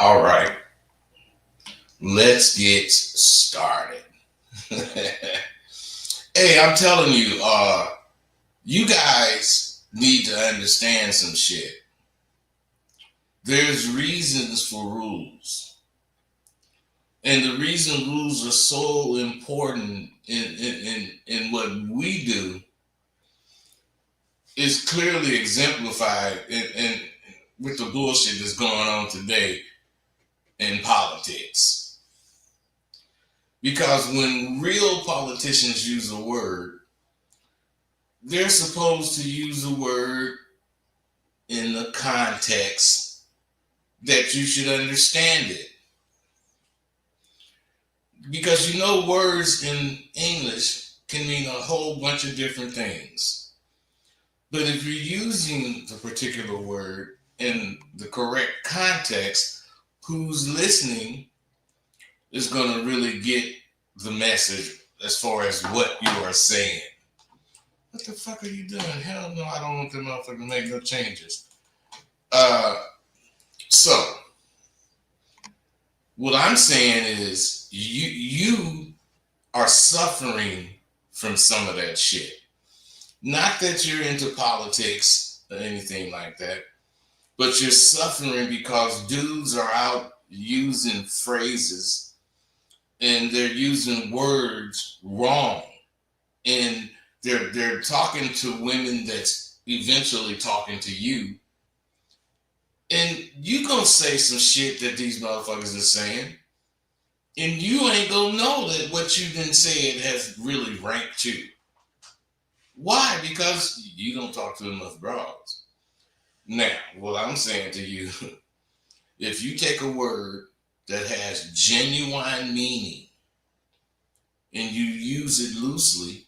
All right, let's get started. Hey, I'm telling you, you guys need to understand some shit. There's reasons for rules. And the reason rules are so important in what we do is clearly exemplified in with the bullshit that's going on today in politics. Because when real politicians use a word, they're supposed to use a word in the context that you should understand it. Because words in English can mean a whole bunch of different things. But if you're using the particular word in the correct context, who's listening is going to really get the message as far as what you are saying. What the fuck are you doing? Hell no, I don't want them motherfuckers to make no changes. Uh, so what I'm saying is you are suffering from some of that shit. Not that you're into politics or anything like that, but you're suffering because dudes are out using phrases and they're using words wrong. And they're talking to women that's eventually talking to you. And you gonna say some shit that these motherfuckers are saying. And you ain't gonna know that what you done said has really ranked you. Why? Because you don't talk to enough broads. Now, what I'm saying to you, if you take a word that has genuine meaning and you use it loosely,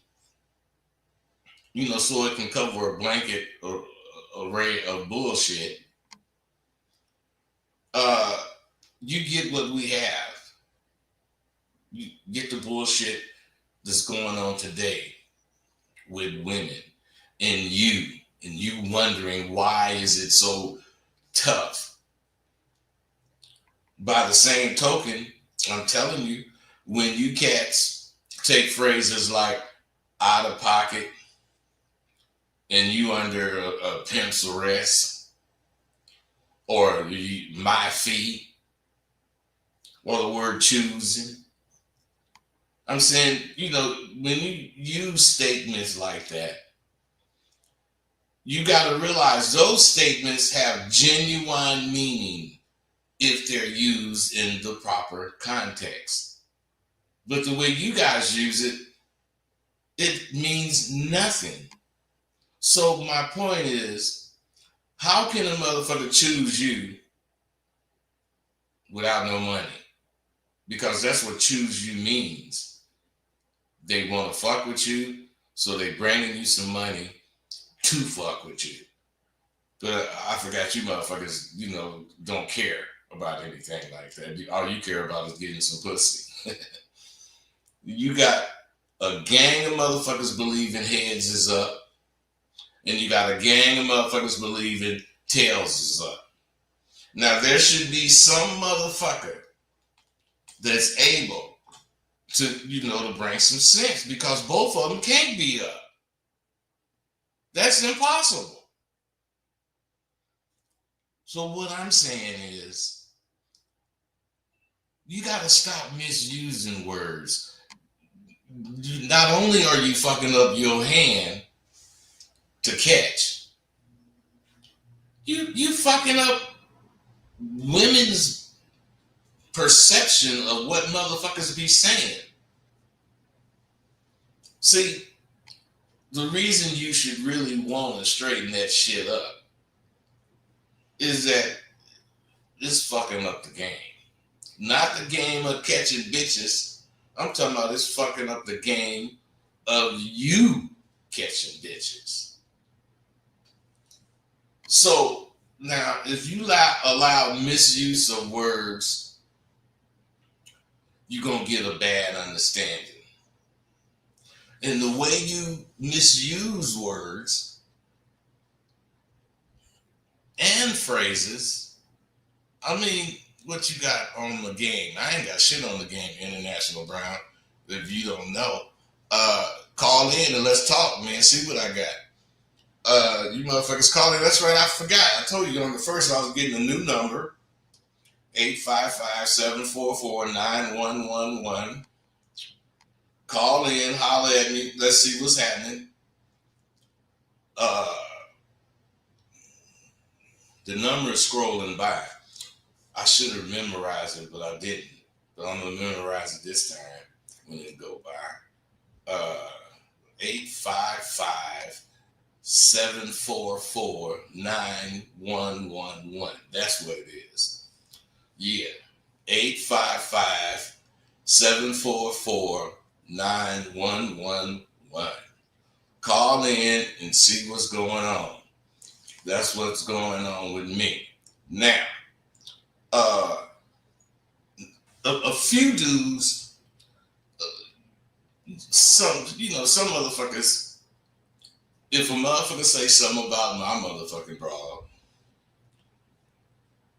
so it can cover a blanket or array of bullshit, you get what we have. You get the bullshit that's going on today with women and you wondering why is it so tough. By the same token, I'm telling you, when you cats take phrases like out of pocket and you under a pimp's arrest or my fee or the word choosing, I'm saying, when you use statements like that, you got to realize those statements have genuine meaning if they're used in the proper context. But the way you guys use it, it means nothing. So my point is, how can a motherfucker choose you without no money? Because that's what choose you means. They want to fuck with you, so they bringing you some money to fuck with you. But I forgot you motherfuckers, don't care about anything like that. All you care about is getting some pussy. You got a gang of motherfuckers believing heads is up, and you got a gang of motherfuckers believing tails is up. Now there should be some motherfucker that's able to bring some sense, because both of them can't be up. That's impossible. So what I'm saying is, you got to stop misusing words. Not only are you fucking up your hand to catch, you fucking up women's perception of what motherfuckers be saying. See, the reason you should really want to straighten that shit up is that it's fucking up the game. Not the game of catching bitches. I'm talking about it's fucking up the game of you catching bitches. So now, if you allow misuse of words, you're going to get a bad understanding. And the way you misuse words and phrases, I mean, what you got on the game? I ain't got shit on the game, International Brown. If you don't know, call in and let's talk, man. See what I got. You motherfuckers call in. That's right, I forgot. I told you on the first I was getting a new number. 855-744-9111. Call in, holler at me. Let's see what's happening. The number is scrolling by. I should have memorized it, but I didn't. But I'm gonna memorize it this time when it go by. 855-744-9111. That's what it is. Yeah. 855-744-9111. Call in and see what's going on. That's what's going on with me. Now, a few dudes, some motherfuckers, if a motherfucker say something about my motherfucking bra,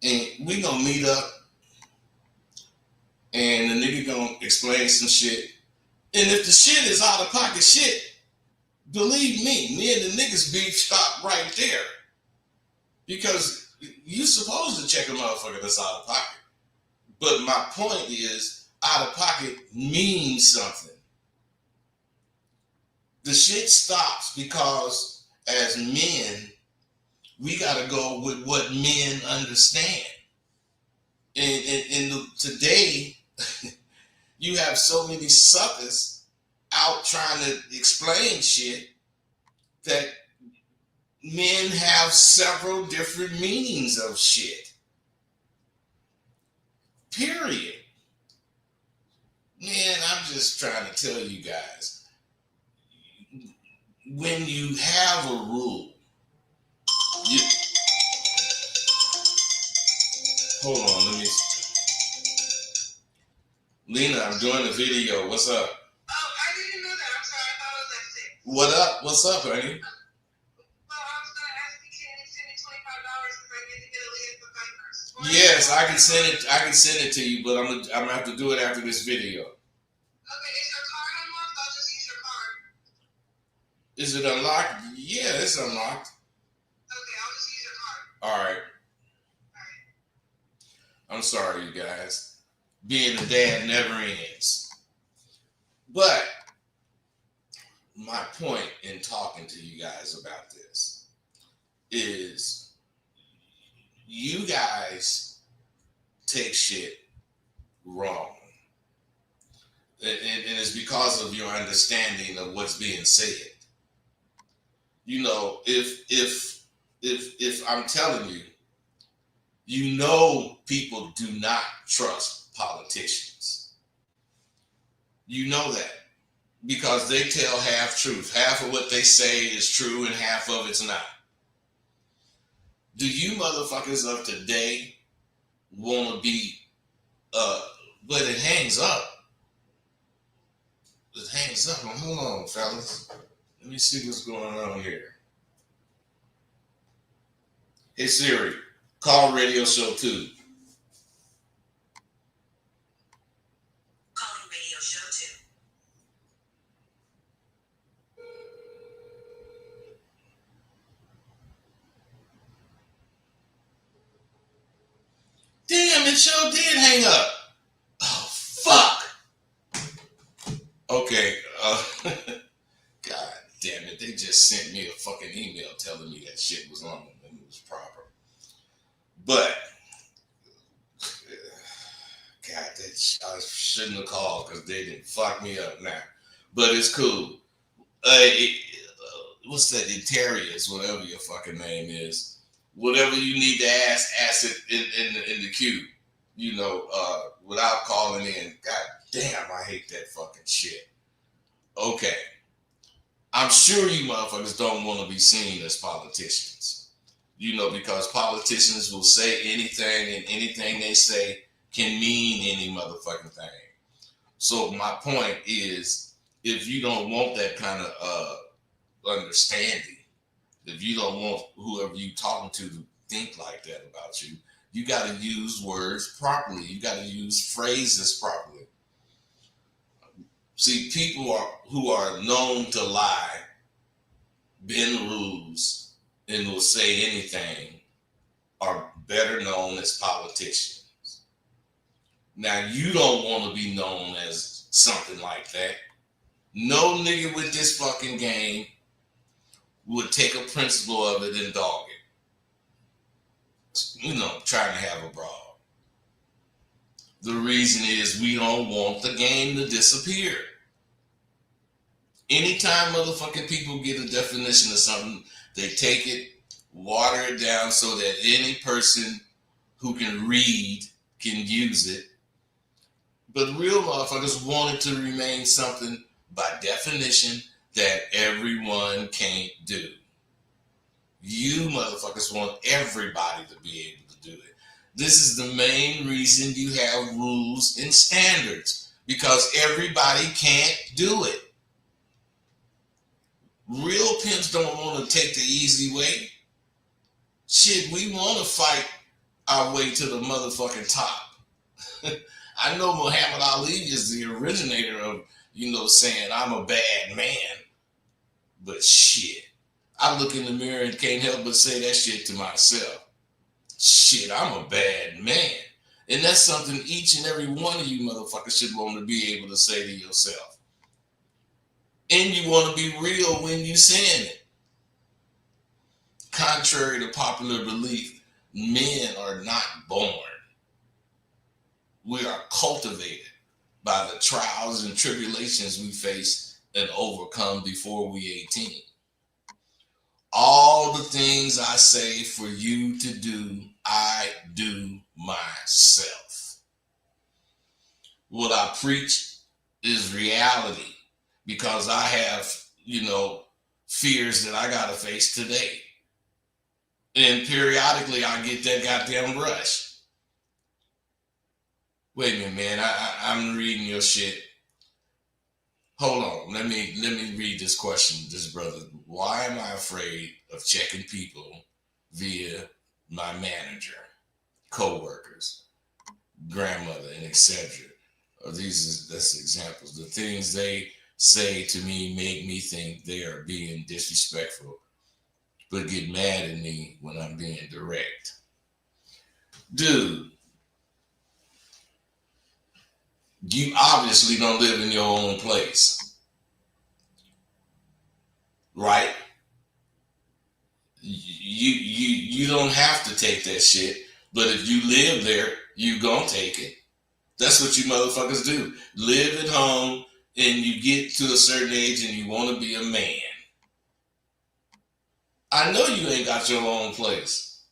and we gonna meet up, and the nigga gonna explain some shit, and if the shit is out of pocket shit, believe me and the niggas beef stop right there. Because you supposed to check a motherfucker that's out of pocket. But my point is, out of pocket means something. The shit stops because as men, we gotta go with what men understand. And today, you have so many suckers out trying to explain shit that men have several different meanings of shit. Period. Man, I'm just trying to tell you guys, when you have a rule, hold on, let me. Lena, I'm doing a video. What's up? Oh, I didn't know that. I'm sorry. I thought it was at 6. What up? What's up, honey? Well, I was going to ask you, can you send me $25 because I need to get a list of papers? Yes, I can send it. I can send it to you, but I'm gonna have to do it after this video. Okay, is your card unlocked? I'll just use your card. Is it unlocked? Yeah, it's unlocked. Okay, I'll just use your card. All right. I'm sorry, you guys. Being a dad never ends. But my point in talking to you guys about this is you guys take shit wrong. And it's because of your understanding of what's being said. You know, if I'm telling you, you know people do not trust politicians. You know that because they tell half truth. Half of what they say is true and half of it's not. Do you motherfuckers of today want to be, but it hangs up. It hangs up. Hold on, fellas. Let me see what's going on here. Hey Siri, call radio show 2. Calling radio show 2. Damn, it sure did hang up. Oh, fuck. Okay. God damn it. They just sent me a fucking email telling me that shit was on and it was proper. But, God, I shouldn't have called because they didn't fuck me up now. But it's cool. What's that? Interiors, whatever your fucking name is. Whatever you need to ask it in the queue, you know, without calling in. God damn, I hate that fucking shit. Okay. I'm sure you motherfuckers don't want to be seen as politicians. You know, because politicians will say anything and anything they say can mean any motherfucking thing. So my point is, if you don't want that kind of understanding, if you don't want whoever you talking to think like that about you, You got to use words properly. You got to use phrases properly. See, people who are known to lie, bend rules, and will say anything are better known as politicians. Now, you don't want to be known as something like that. No nigga with this fucking game would take a principle of it and dog it. You know, trying to have a brawl. The reason is we don't want the game to disappear. Anytime motherfucking people get a definition of something, they take it, water it down so that any person who can read can use it. But real motherfuckers want it to remain something by definition that everyone can't do. You motherfuckers want everybody to be able to do it. This is the main reason you have rules and standards, because everybody can't do it. Real pimps don't want to take the easy way. Shit, we want to fight our way to the motherfucking top. I know Muhammad Ali is the originator of, saying I'm a bad man. But shit, I look in the mirror and can't help but say that shit to myself. Shit, I'm a bad man. And that's something each and every one of you motherfuckers should want to be able to say to yourself. And you want to be real when you saying it. Contrary to popular belief, men are not born. We are cultivated by the trials and tribulations we face and overcome before we 18. All the things I say for you to do, I do myself. What I preach is reality, because I have, fears that I got to face today. And periodically I get that goddamn rush. Wait a minute, man, I'm reading your shit. Hold on, let me read this question, this brother. Why am I afraid of checking people via my manager, co-workers, grandmother, and etc.? That's examples. The things they say to me make me think they are being disrespectful, but get mad at me when I'm being direct. Dude, you obviously don't live in your own place, right? You don't have to take that shit, but if you live there, you gonna take it. That's what you motherfuckers do. Live at home, and you get to a certain age and you want to be a man. I know you ain't got your own place.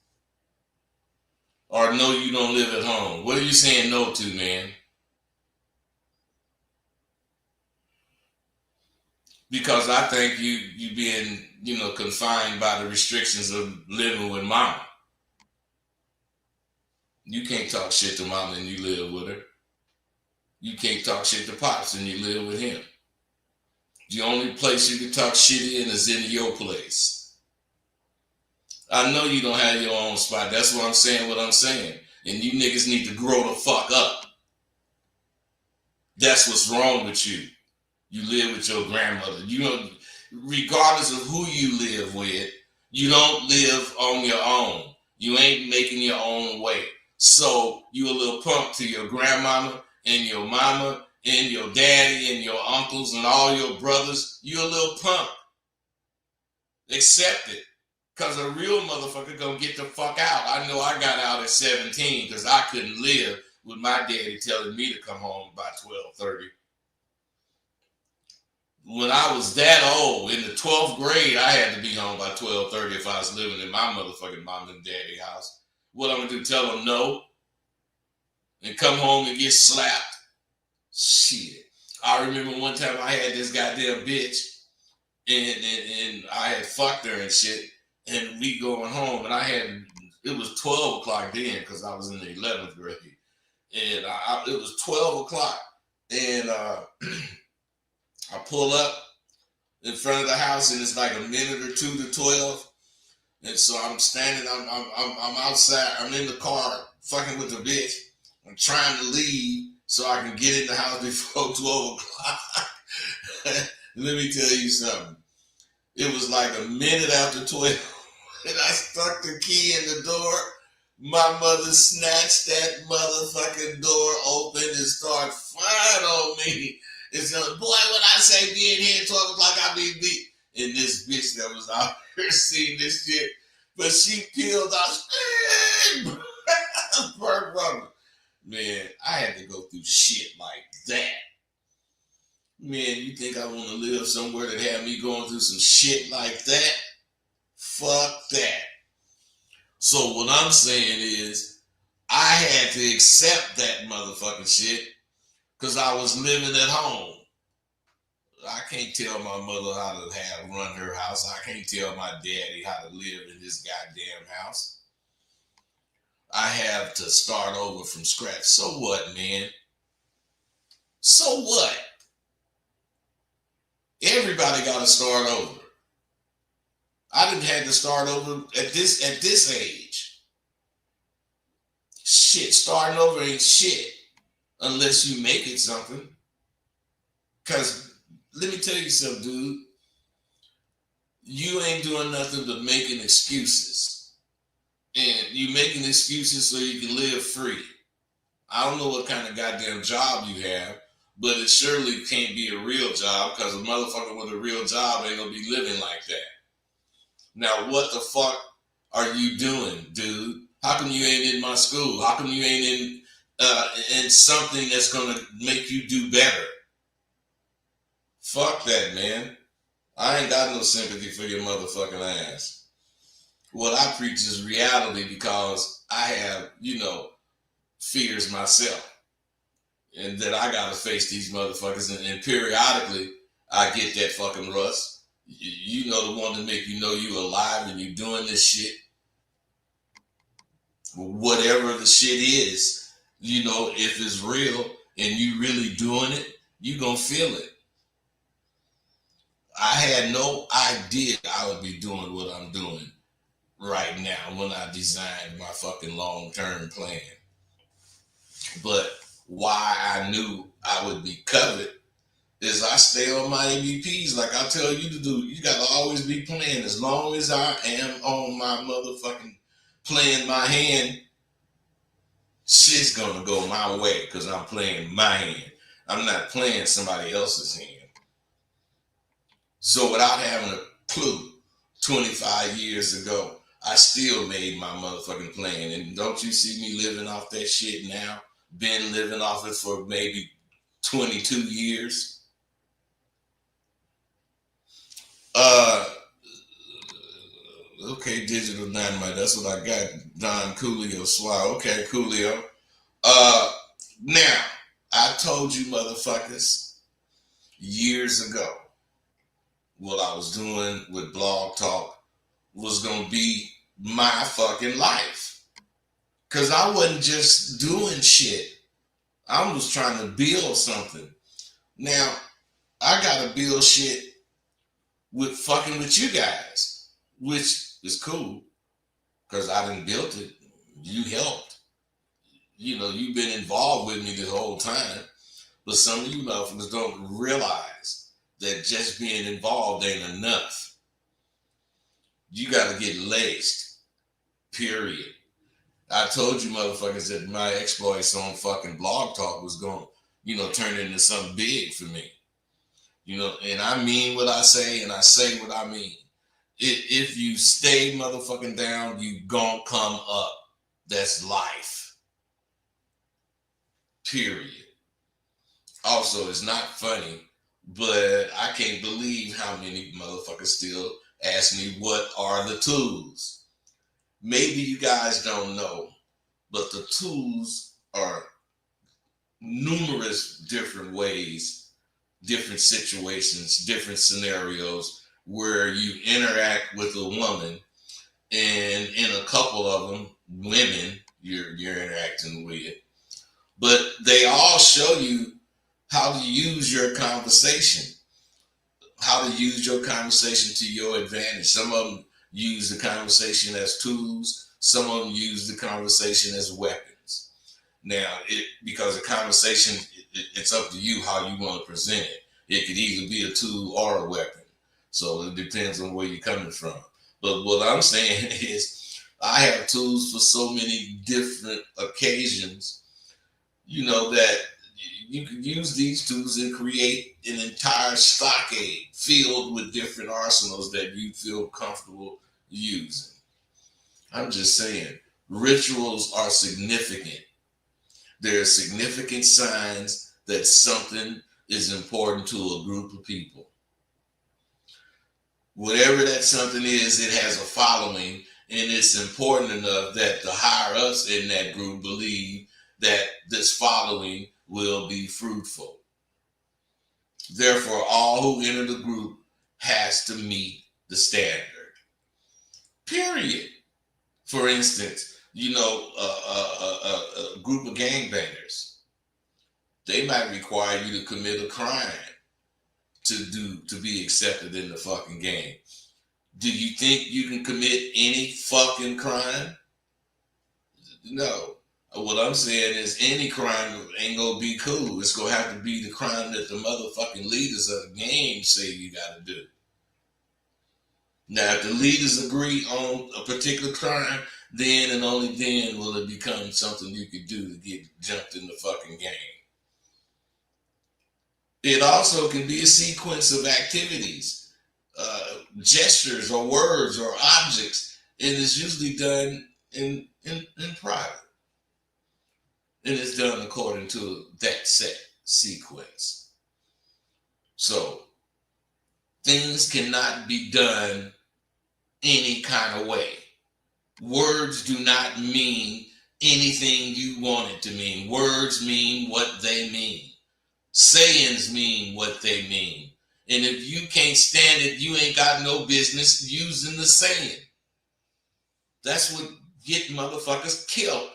Or no, you don't live at home. What are you saying no to, man? Because I think you being, confined by the restrictions of living with mama. You can't talk shit to mama and you live with her. You can't talk shit to pops and you live with him. The only place you can talk shit in is in your place. I know you don't have your own spot. That's why I'm saying what I'm saying. And you niggas need to grow the fuck up. That's what's wrong with you. You live with your grandmother. Regardless of who you live with, you don't live on your own. You ain't making your own way. So you a little punk to your grandmama and your mama and your daddy and your uncles and all your brothers. You a little punk. Accept it. Because a real motherfucker gonna get the fuck out. I know I got out at 17 because I couldn't live with my daddy telling me to come home by 12:30. When I was that old, in the 12th grade, I had to be home by 12:30 if I was living in my motherfucking mom and daddy house. What I'm going to do, tell them no? And come home and get slapped? Shit. I remember one time I had this goddamn bitch, and I had fucked her and shit, and we going home, and it was 12 o'clock then, because I was in the 11th grade, and it was 12 o'clock, and I pull up in front of the house, and it's like a minute or two to 12. And so I'm standing, I'm outside, I'm in the car fucking with the bitch. I'm trying to leave so I can get in the house before 12 o'clock. Let me tell you something. It was like a minute after 12, and I stuck the key in the door. My mother snatched that motherfucking door open and started flying on me. And said, boy, when I say be in here at 12 o'clock, I be beat. And this bitch that was out here seeing this shit, but she peeled out. Man, I had to go through shit like that. Man, you think I want to live somewhere that had me going through some shit like that? Fuck that. So what I'm saying is, I had to accept that motherfucking shit because I was living at home. I can't tell my mother how to run her house. I can't tell my daddy how to live in this goddamn house. I have to start over from scratch. So what, man? So what? Everybody got to start over. I didn't have to start over at this age. Shit, starting over ain't shit unless you make it something. Because let me tell you something, dude. You ain't doing nothing but making excuses. And you making excuses so you can live free. I don't know what kind of goddamn job you have, but it surely can't be a real job because a motherfucker with a real job ain't gonna be living like that. Now, what the fuck are you doing, dude? How come you ain't in my school? How come you ain't in something that's gonna make you do better? Fuck that, man. I ain't got no sympathy for your motherfucking ass. What I preach is reality because I have, fears myself. And that I gotta face these motherfuckers. And periodically, I get that fucking rust. You know, the one that make you know you alive and you doing this shit. Whatever the shit is, if it's real and you really doing it, you gonna feel it. I had no idea I would be doing what I'm doing right now when I designed my fucking long-term plan. But why I knew I would be covered is I stay on my ABPs like I tell you to do. You got to always be playing. As long as I am on my motherfucking playing my hand, shit's going to go my way because I'm playing my hand. I'm not playing somebody else's hand. So without having a clue, 25 years ago, I still made my motherfucking plan. And don't you see me living off that shit now? Been living off it for maybe 22 years. Okay, Digital Dynamite. That's what I got. Don Coolio Swag. Okay, Coolio. Now, I told you motherfuckers years ago what I was doing with Blog Talk was going to be my fucking life. Because I wasn't just doing shit. I was trying to build something. Now, I got to build shit with fucking with you guys, which is cool because I done built it. You helped. You've been involved with me the whole time. But some of you motherfuckers don't realize that just being involved ain't enough. You got to get laced. Period. I told you motherfuckers that my exploits on fucking Blog Talk was going to, turn into something big for me. And I mean what I say and I say what I mean. If you stay motherfucking down, you gon' come up. That's life. Period. Also, it's not funny, but I can't believe how many motherfuckers still ask me what are the tools. Maybe you guys don't know, but the tools are numerous different ways, different situations, different scenarios where you interact with a woman, and in a couple of them, women you're interacting with. But they all show you how to use your conversation, how to use your conversation to your advantage. Some of them use the conversation as tools. Some of them use the conversation as a weapon. Now, because a conversation, it's up to you how you want to present it. It could either be a tool or a weapon. So it depends on where you're coming from. But what I'm saying is, I have tools for so many different occasions, that you can use these tools and create an entire stockade filled with different arsenals that you feel comfortable using. I'm just saying, rituals are significant. There are significant signs that something is important to a group of people. Whatever that something is, it has a following, and it's important enough that the higher ups in that group believe that this following will be fruitful. Therefore, all who enter the group has to meet the standard. Period. For instance, a group of gangbangers, they might require you to commit a crime to be accepted in the fucking gang. Do you think you can commit any fucking crime? No. What I'm saying is any crime ain't gonna be cool. It's gonna have to be the crime that the motherfucking leaders of the game say you gotta do. Now, if the leaders agree on a particular crime, then and only then will it become something you could do to get jumped in the fucking game. It also can be a sequence of activities, gestures or words or objects, and it's usually done in private. And it's done according to that set sequence. So things cannot be done any kind of way. Words do not mean anything you want it to mean. Words mean what they mean. Sayings mean what they mean. And if you can't stand it, you ain't got no business using the saying. That's what get motherfuckers killed.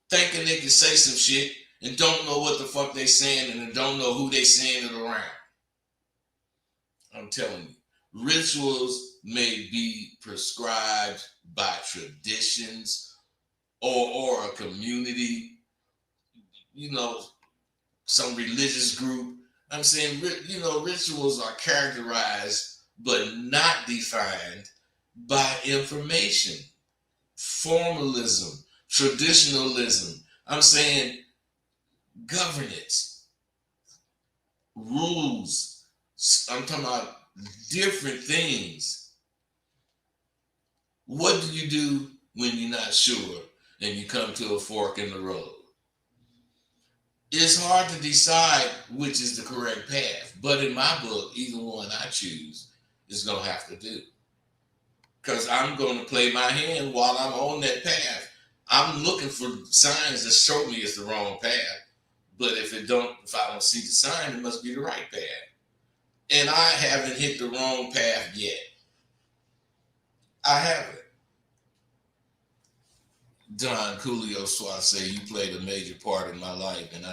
Thinking they can say some shit and don't know what the fuck they saying and don't know who they saying it around. I'm telling you, rituals may be prescribed by traditions or a community, some religious group. I'm saying, rituals are characterized but not defined by information, formalism, traditionalism. I'm saying governance, rules. I'm talking about different things. What do you do when you're not sure and you come to a fork in the road? It's hard to decide which is the correct path. But in my book, either one I choose is going to have to do. Because I'm going to play my hand while I'm on that path. I'm looking for signs that show me it's the wrong path. But if I don't see the sign, it must be the right path. And I haven't hit the wrong path yet. I haven't. Don Coolio Suase, you played a major part in my life and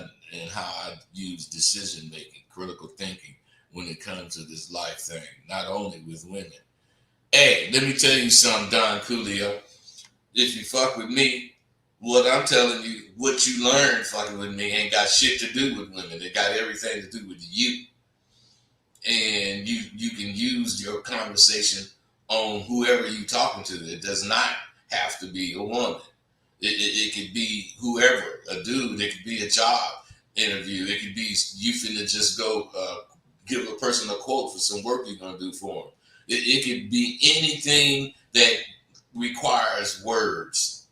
how I use decision making, critical thinking when it comes to this life thing, not only with women. Hey, let me tell you something, Don Coolio. If you fuck with me, what I'm telling you, what you learn fucking with me ain't got shit to do with women. It got everything to do with you. And you can use your conversation on whoever you talking to. It does not have to be a woman. It could be whoever, a dude. It could be a job interview. It could be you finna just go give a person a quote for some work you're gonna do for them. It could be anything that requires words.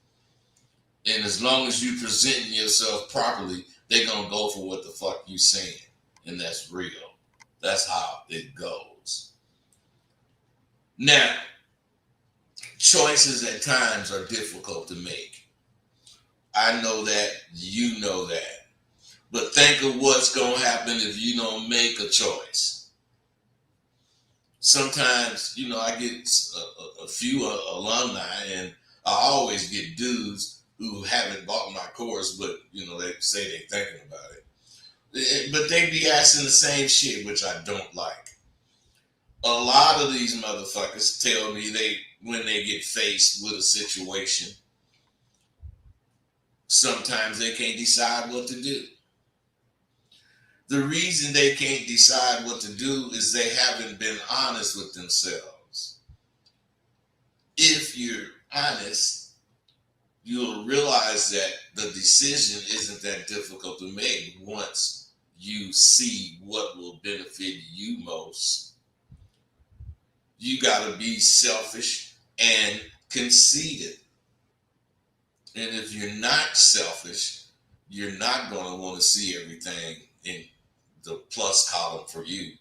And as long as you presenting yourself properly, they're gonna go for what the fuck you saying, and that's real. That's how it goes. Now, choices at times are difficult to make. I know that, you know that. But think of what's going to happen if you don't make a choice. Sometimes, I get a few alumni, and I always get dudes who haven't bought my course, but, they say they're thinking about it. But they be asking the same shit, which I don't like. A lot of these motherfuckers tell me when they get faced with a situation, Sometimes they can't decide what to do. The reason they can't decide what to do is they haven't been honest with themselves. If you're honest, you'll realize that the decision isn't that difficult to make once you see what will benefit you most. You got to be selfish and conceited. And if you're not selfish, you're not going to want to see everything in the plus column for you.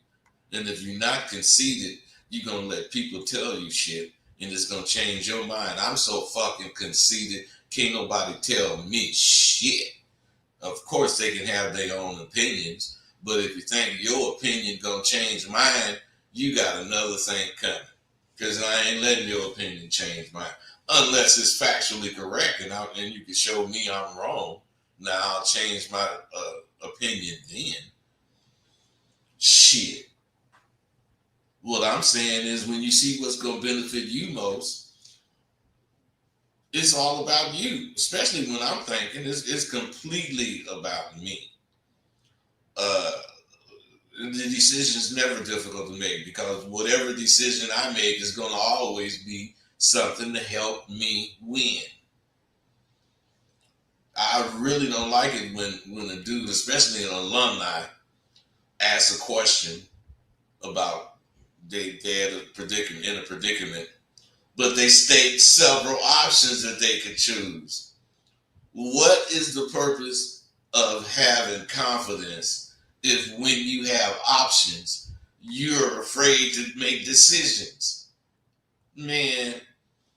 And if you're not conceited, you're going to let people tell you shit and it's going to change your mind. I'm so fucking conceited, can't nobody tell me shit. Of course, they can have their own opinions, but if you think your opinion going to change mine, you got another thing coming. Because I ain't letting your opinion change mine. Unless it's factually correct and you can show me I'm wrong. Now I'll change my opinion then. Shit. What I'm saying is when you see what's going to benefit you most, it's all about you. Especially when I'm thinking it's completely about me. The decision's never difficult to make because whatever decision I make is going to always be something to help me win. I really don't like it when a dude, especially an alumni, asks a question about they had a predicament, but they state several options that they could choose. What is the purpose of having confidence if when you have options, you're afraid to make decisions? Man,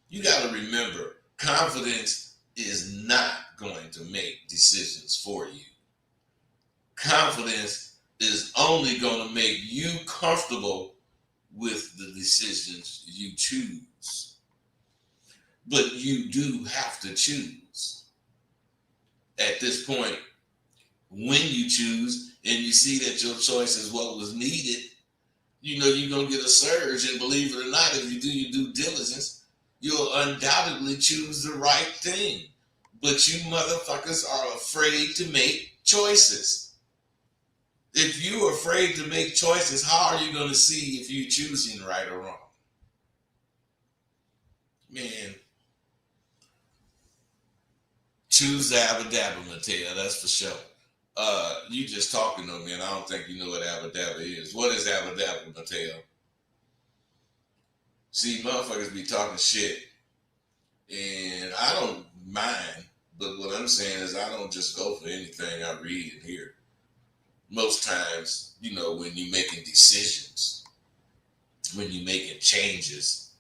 you got to remember, confidence is not going to make decisions for you. Confidence is only going to make you comfortable with the decisions you choose. But you do have to choose. At this point, when you choose and you see that your choice is what was needed, you know you're going to get a surge. And believe it or not, if you do your due diligence, you'll undoubtedly choose the right thing. But you motherfuckers are afraid to make choices. If you're afraid to make choices, how are you going to see if you're choosing right or wrong? Man, choose the Abba-Dabba, Mateo, that's for sure. You just talking to me, and I don't think you know what Abba-Dabba is. What is Abba-Dabba, Mateo? See, motherfuckers be talking shit, and I don't mind, but what I'm saying is I don't just go for anything I read and hear. Most times, you know, when you're making decisions, when you're making changes,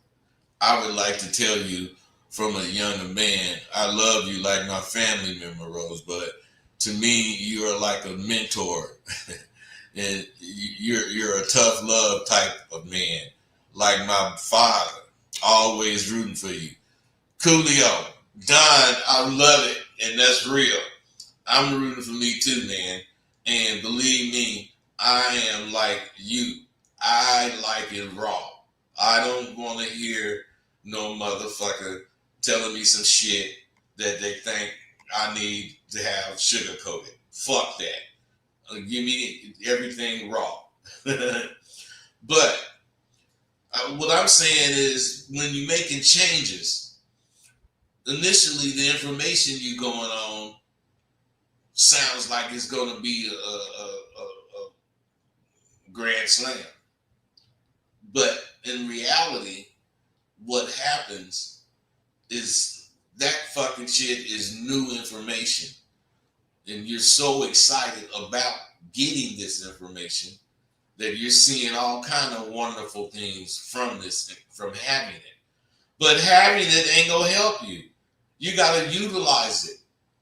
I would like to tell you from a younger man, I love you like my family member, Rose, but to me, you are like a mentor. And you're a tough love type of man, like my father, always rooting for you. Coolio, Don, I love it, and that's real. I'm rooting for me too, man. And believe me, I am like you. I like it raw. I don't want to hear no motherfucker telling me some shit that they think I need to have sugar coated. Fuck that. Give me everything raw. But what I'm saying is when you're making changes, initially the information you're going on sounds like it's going to be a grand slam. But in reality, what happens is that fucking shit is new information. And you're so excited about getting this information that you're seeing all kind of wonderful things from having it. But having it ain't gonna help you. You gotta utilize it.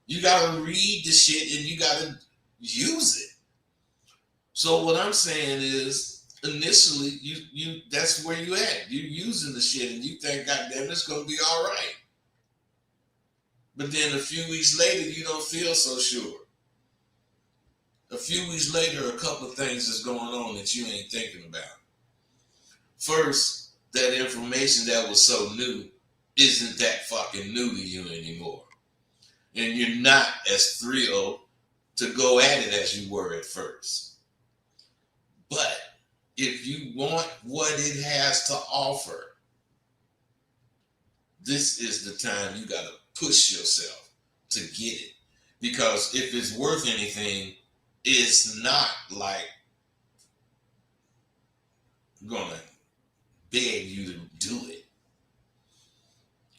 You gotta read the shit and you gotta use it. So what I'm saying is, initially, you that's where you at. You're using the shit and you think, God damn, it's gonna be all right. But then a few weeks later, you don't feel so sure. A few weeks later, a couple of things is going on that you ain't thinking about. First, that information that was so new isn't that fucking new to you anymore. and you're not as thrilled to go at it as you were at first. But if you want what it has to offer, this is the time you got to push yourself to get it. Because if it's worth anything, it's not like gonna beg you to do it.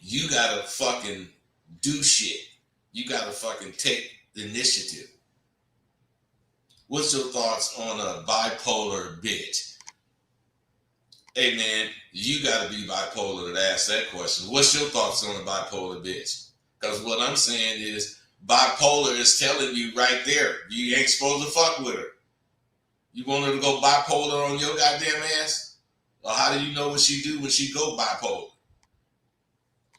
You gotta fucking do shit. You gotta fucking take the initiative. What's your thoughts on a bipolar bitch? Hey man, you gotta be bipolar to ask that question. What's your thoughts on a bipolar bitch? Because what I'm saying is bipolar is telling you right there, you ain't supposed to fuck with her. You want her to go bipolar on your goddamn ass? Or how do you know what she do when she go bipolar?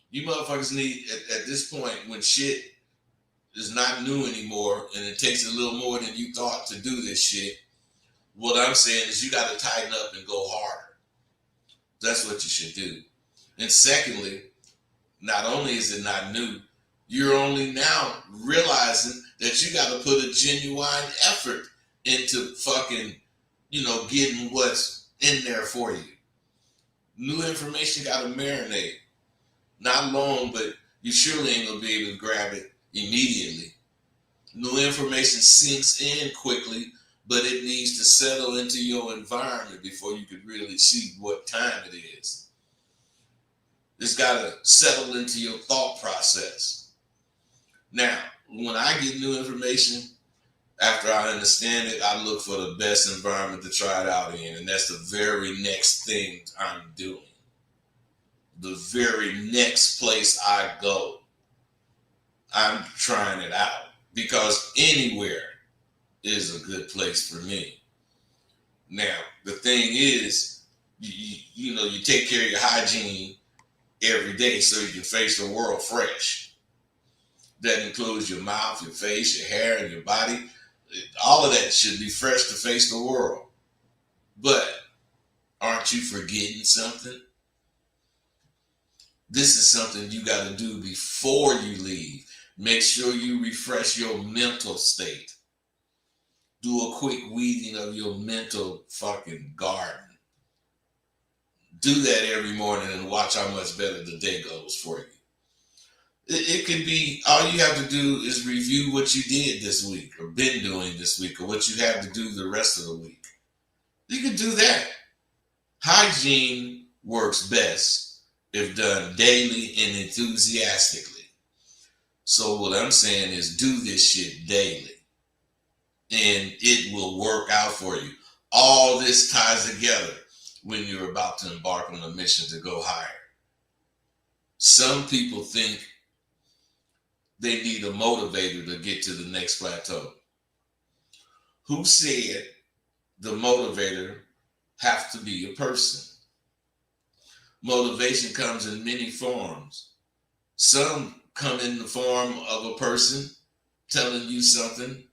You motherfuckers need, at this point, when shit is not new anymore and it takes a little more than you thought to do this shit, what I'm saying is you got to tighten up and go harder. That's what you should do. And secondly, not only is it not new, you're only now realizing that you got to put a genuine effort into fucking, getting what's in there for you. New information got to marinate. Not long, but you surely ain't going to be able to grab it immediately. New information sinks in quickly, but it needs to settle into your environment before you can really see what time it is. It's got to settle into your thought process. Now, when I get new information, after I understand it, I look for the best environment to try it out in, and that's the very next thing I'm doing. The very next place I go, I'm trying it out, because anywhere is a good place for me. Now, the thing is, you take care of your hygiene every day so you can face the world fresh. That includes your mouth, your face, your hair, and your body. All of that should be fresh to face the world. But aren't you forgetting something? This is something you got to do before you leave. Make sure you refresh your mental state. Do a quick weeding of your mental fucking garden. Do that every morning and watch how much better the day goes for you. It could be, all you have to do is review what you did this week or been doing this week or what you have to do the rest of the week. You can do that. Hygiene works best if done daily and enthusiastically. So what I'm saying is do this shit daily and it will work out for you. All this ties together when you're about to embark on a mission to go higher. Some people think they need a motivator to get to the next plateau. Who said the motivator have to be a person? Motivation comes in many forms. Some come in the form of a person telling you something.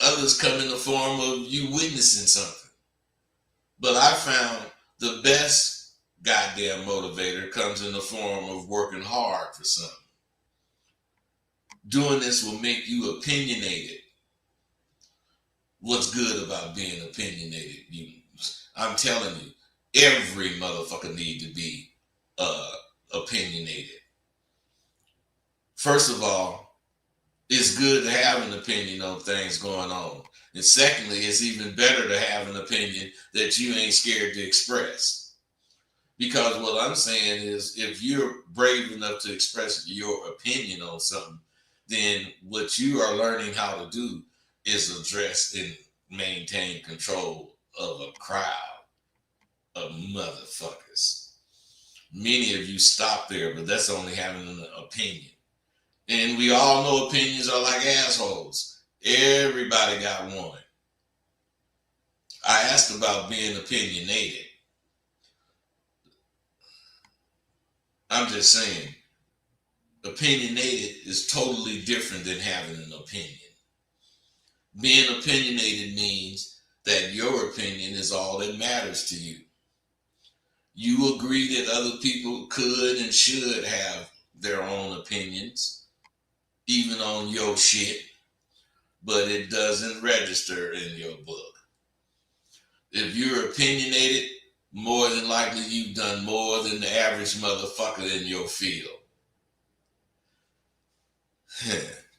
Others come in the form of you witnessing something. But I found the best goddamn motivator comes in the form of working hard for something. Doing this will make you opinionated. What's good about being opinionated? I'm telling you, every motherfucker need to be opinionated. First of all, it's good to have an opinion on things going on. And secondly, it's even better to have an opinion that you ain't scared to express. Because what I'm saying is, if you're brave enough to express your opinion on something, then what you are learning how to do is address and maintain control of a crowd of motherfuckers. Many of you stop there, but that's only having an opinion. And we all know opinions are like assholes. Everybody got one. I asked about being opinionated. I'm just saying, opinionated is totally different than having an opinion. Being opinionated means that your opinion is all that matters to you. You agree that other people could and should have their own opinions. even on your shit, but it doesn't register in your book. If you're opinionated, more than likely you've done more than the average motherfucker in your field.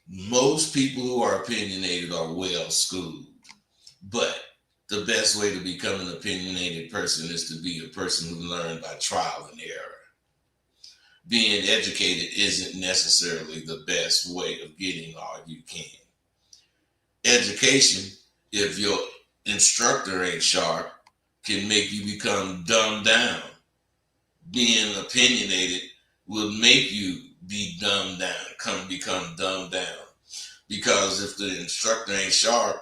Most people who are opinionated are well schooled, but the best way to become an opinionated person is to be a person who learned by trial and error. Being educated isn't necessarily the best way of getting all you can. Education, if your instructor ain't sharp, can make you become dumbed down. Being opinionated will make you be dumbed down, become dumbed down. Because if the instructor ain't sharp,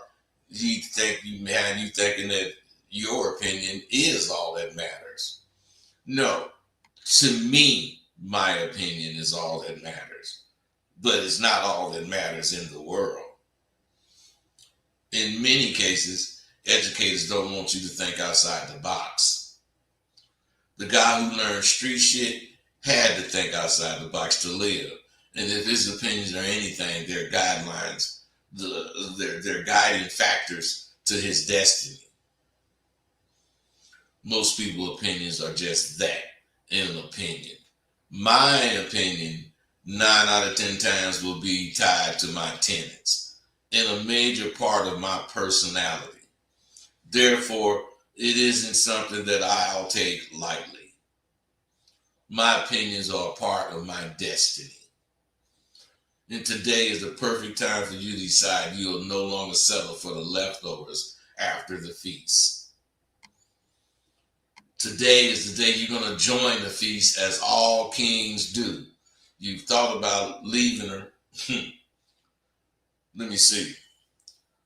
he think you have you thinking that your opinion is all that matters. No, to me, my opinion is all that matters, but it's not all that matters in the world. In many cases, educators don't want you to think outside the box. The guy who learned street shit had to think outside the box to live. And if his opinions are anything, they're guidelines, they're guiding factors to his destiny. Most people's opinions are just that, an opinion. My opinion, 9 out of 10 times, will be tied to my tenets and a major part of my personality. Therefore, it isn't something that I'll take lightly. My opinions are a part of my destiny. And today is the perfect time for you to decide you'll no longer settle for the leftovers after the feast. Today is the day you're going to join the feast as all kings do. You've thought about leaving her. Let me see.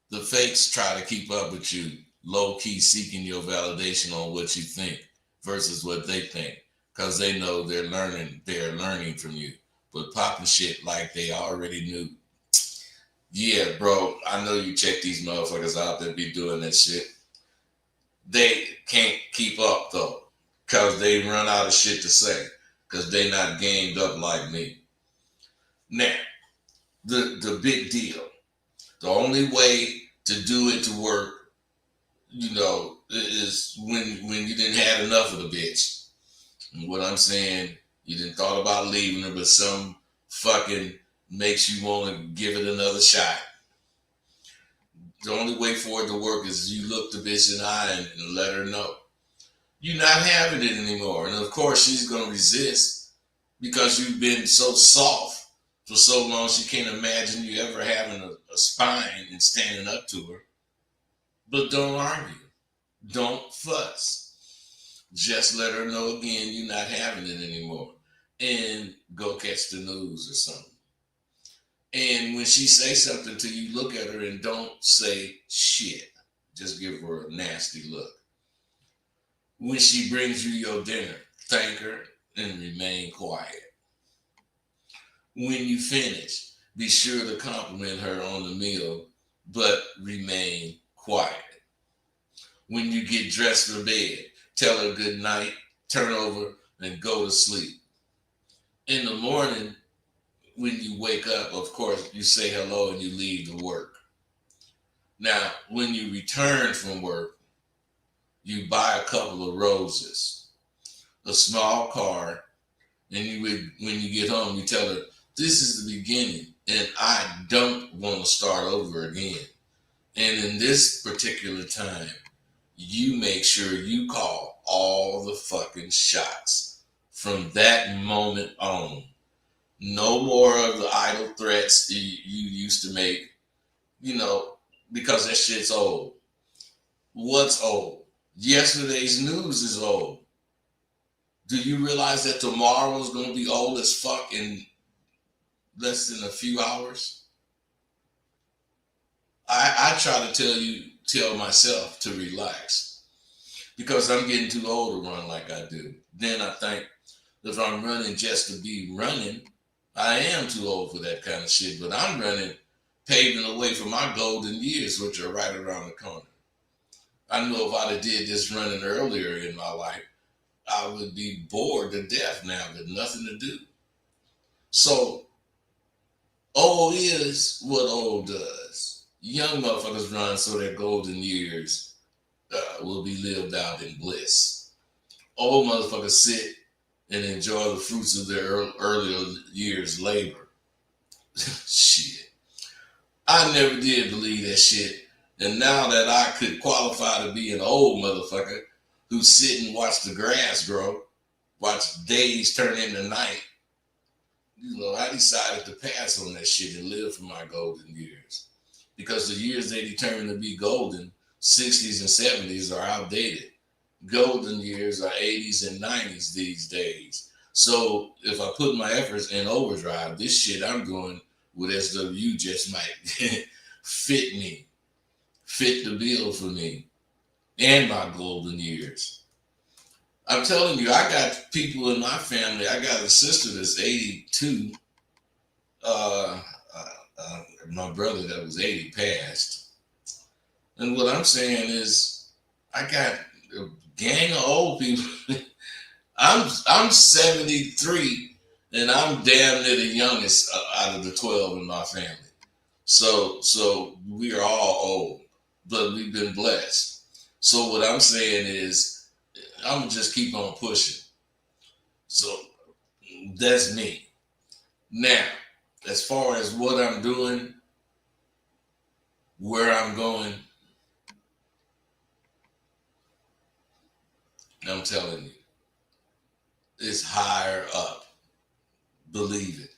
The fakes try to keep up with you, low-key seeking your validation on what you think versus what they think, because they know they're learning from you. But popping shit like they already knew. Yeah, bro, I know you check these motherfuckers out that be doing that shit. They can't keep up though, because they run out of shit to say, because they not gamed up like me. Now, the big deal. The only way to do it to work, is when you didn't have enough of the bitch. And what I'm saying, you didn't thought about leaving her, but some fucking makes you want to give it another shot. The only way for it to work is you look the bitch in the eye and let her know you're not having it anymore. And of course, she's going to resist because you've been so soft for so long. She can't imagine you ever having a spine and standing up to her. But don't argue. Don't fuss. Just let her know again you're not having it anymore. And go catch the news or something. And when she says something to you, look at her and don't say shit. Just give her a nasty look. When she brings you your dinner, thank her and remain quiet. When you finish, be sure to compliment her on the meal, but remain quiet. When you get dressed for bed, tell her good night, turn over, and go to sleep. In the morning, when you wake up, of course, you say hello and you leave to work. Now, when you return from work, you buy a couple of roses, a small card, and when you get home, you tell her, this is the beginning, and I don't want to start over again. And in this particular time, you make sure you call all the fucking shots from that moment on. No more of the idle threats you used to make, because that shit's old. What's old? Yesterday's news is old. Do you realize that tomorrow's going to be old as fuck in less than a few hours? I try to tell myself to relax because I'm getting too old to run like I do. Then I think if I'm running just to be running, I am too old for that kind of shit, but I'm running, paving the way for my golden years, which are right around the corner. I know if I'd have did this running earlier in my life, I would be bored to death now with nothing to do. So Old is what old does. Young motherfuckers run so their golden years will be lived out in bliss. Old motherfuckers sit and enjoy the fruits of their earlier years' labor. Shit. I never did believe that shit. And now that I could qualify to be an old motherfucker who sit and watch the grass grow, watch days turn into night, I decided to pass on that shit and live for my golden years. Because the years they determine to be golden, 60s and 70s, are outdated. Golden years are 80s and 90s these days. So if I put my efforts in overdrive, this shit I'm doing with SW just might fit me, fit the bill for me and my golden years. I'm telling you, I got people in my family. I got a sister that's 82. Uh, my brother that was 80 passed. And what I'm saying is, I got a gang of old people. I'm 73, and I'm damn near the youngest out of the 12 in my family. So we are all old, but we've been blessed. So what I'm saying is, I'm gonna just keep on pushing. So that's me. Now, as far as what I'm doing, where I'm going, I'm telling you, it's higher up. Believe it.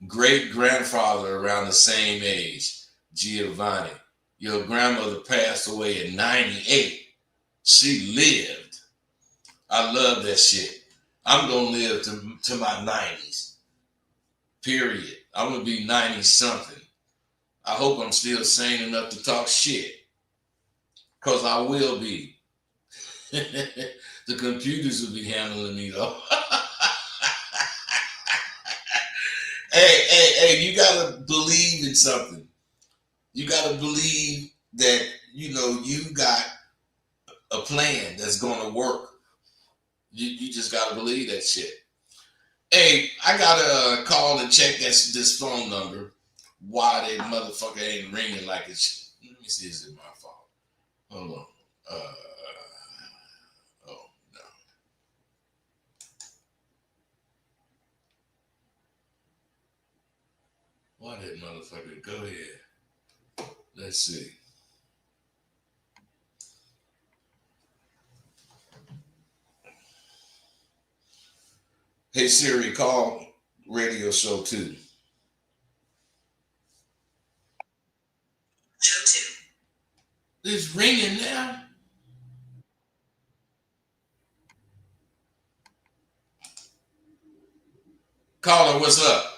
Great grandfather around the same age, Giovanni. Your grandmother passed away at 98. She lived. I love that shit. I'm going to live to my 90s. Period. I'm going to be 90 something. I hope I'm still sane enough to talk shit. Because I will be. The computers will be handling me though. Hey, you gotta believe in something. You gotta believe that, you got a plan that's gonna work. You just gotta believe that shit. Hey, I gotta call and check this phone number. Why that motherfucker ain't ringing like it should. Let me see, is it my fault? Hold on. Oh, no. Why that motherfucker? Go ahead. Let's see. Hey Siri, call radio show 2. Show 2. It's ringing now. Caller, what's up?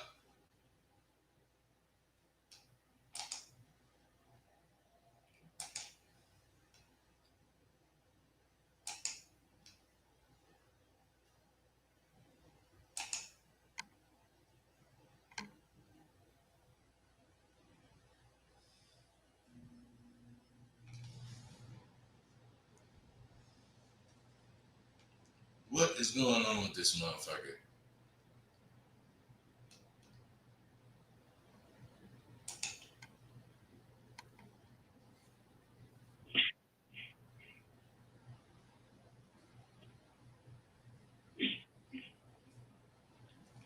What is going on with this motherfucker?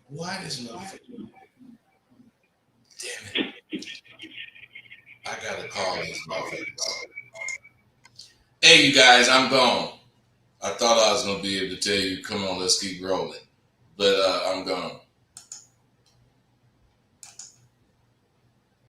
Why this motherfucker? Damn it. I gotta call these motherfuckers. Hey, you guys, I'm gone. I thought I was gonna be able to tell you, come on, let's keep rolling. But I'm gone.